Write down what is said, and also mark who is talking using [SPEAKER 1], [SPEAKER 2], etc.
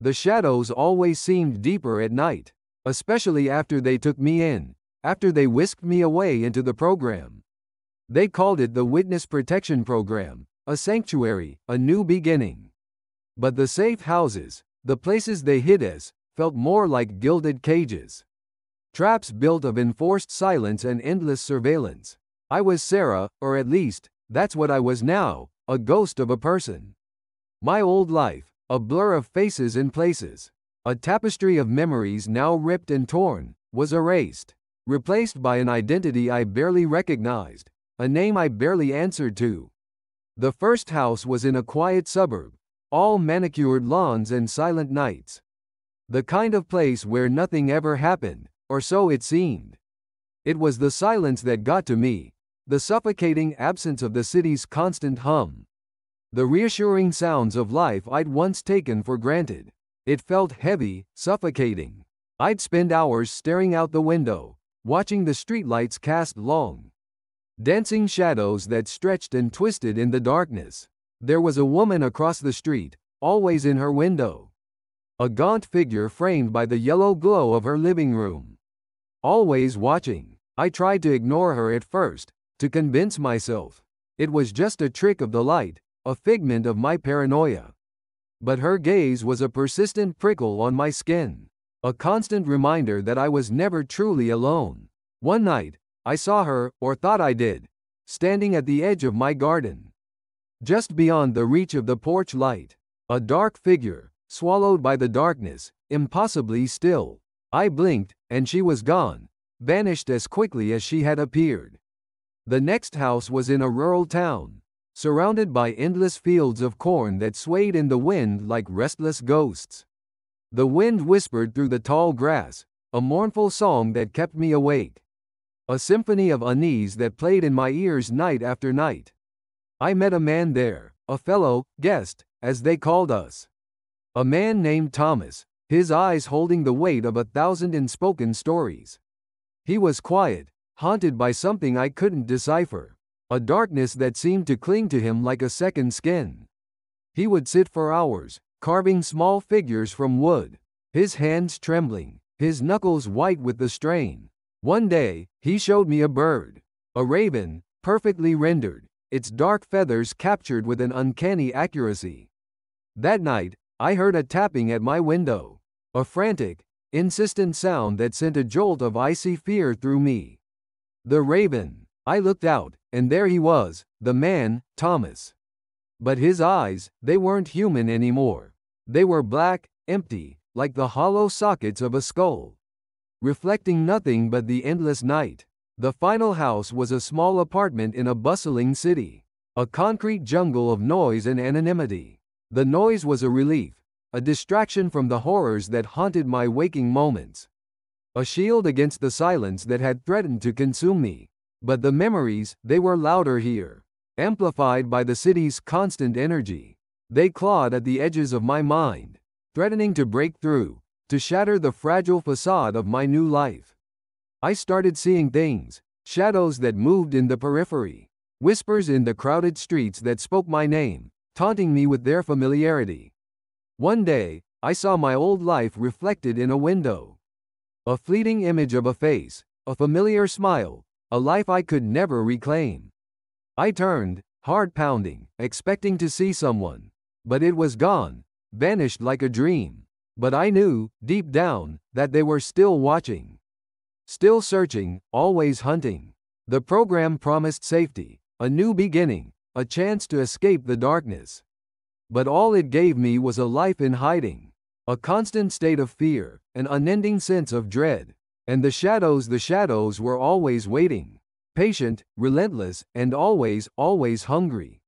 [SPEAKER 1] The shadows always seemed deeper at night, especially after they took me in, after they whisked me away into the program. They called it the Witness Protection Program, a sanctuary, a new beginning. But the safe houses, the places they hid us, felt more like gilded cages. Traps built of enforced silence and endless surveillance. I was Sarah, or at least, that's what I was now, a ghost of a person. My old life, a blur of faces and places, a tapestry of memories now ripped and torn, was erased, replaced by an identity I barely recognized, a name I barely answered to. The first house was in a quiet suburb, all manicured lawns and silent nights. The kind of place where nothing ever happened, or so it seemed. It was the silence that got to me, the suffocating absence of the city's constant hum. The reassuring sounds of life I'd once taken for granted. It felt heavy, suffocating. I'd spend hours staring out the window, watching the streetlights cast long, dancing shadows that stretched and twisted in the darkness. There was a woman across the street, always in her window. A gaunt figure framed by the yellow glow of her living room. Always watching. I tried to ignore her at first, to convince myself it was just a trick of the light, a figment of my paranoia. But her gaze was a persistent prickle on my skin, a constant reminder that I was never truly alone. One night, I saw her, or thought I did, standing at the edge of my garden. Just beyond the reach of the porch light, a dark figure, swallowed by the darkness, impossibly still. I blinked, and she was gone, vanished as quickly as she had appeared. The next house was in a rural town, surrounded by endless fields of corn that swayed in the wind like restless ghosts. The wind whispered through the tall grass, a mournful song that kept me awake. A symphony of unease that played in my ears night after night. I met a man there, a fellow guest, as they called us. A man named Thomas, his eyes holding the weight of 1,000 unspoken stories. He was quiet, haunted by something I couldn't decipher, a darkness that seemed to cling to him like a second skin. He would sit for hours, carving small figures from wood, his hands trembling, his knuckles white with the strain. One day, he showed me a bird, a raven, perfectly rendered, its dark feathers captured with an uncanny accuracy. That night, I heard a tapping at my window, a frantic, insistent sound that sent a jolt of icy fear through me. The raven. I looked out, and there he was, the man, Thomas. But his eyes, they weren't human anymore. They were black, empty, like the hollow sockets of a skull, reflecting nothing but the endless night. The final house was a small apartment in a bustling city, a concrete jungle of noise and anonymity. The noise was a relief, a distraction from the horrors that haunted my waking moments, a shield against the silence that had threatened to consume me. But the memories, they were louder here, amplified by the city's constant energy. They clawed at the edges of my mind, threatening to break through, to shatter the fragile facade of my new life. I started seeing things, shadows that moved in the periphery, whispers in the crowded streets that spoke my name, taunting me with their familiarity. One day, I saw my old life reflected in a window. A fleeting image of a face, a familiar smile, a life I could never reclaim. I turned, heart pounding, expecting to see someone. But it was gone, vanished like a dream. But I knew, deep down, that they were still watching. Still searching, always hunting. The program promised safety, a new beginning, a chance to escape the darkness. But all it gave me was a life in hiding, a constant state of fear, an unending sense of dread. And the shadows were always waiting, patient, relentless, and always, always hungry.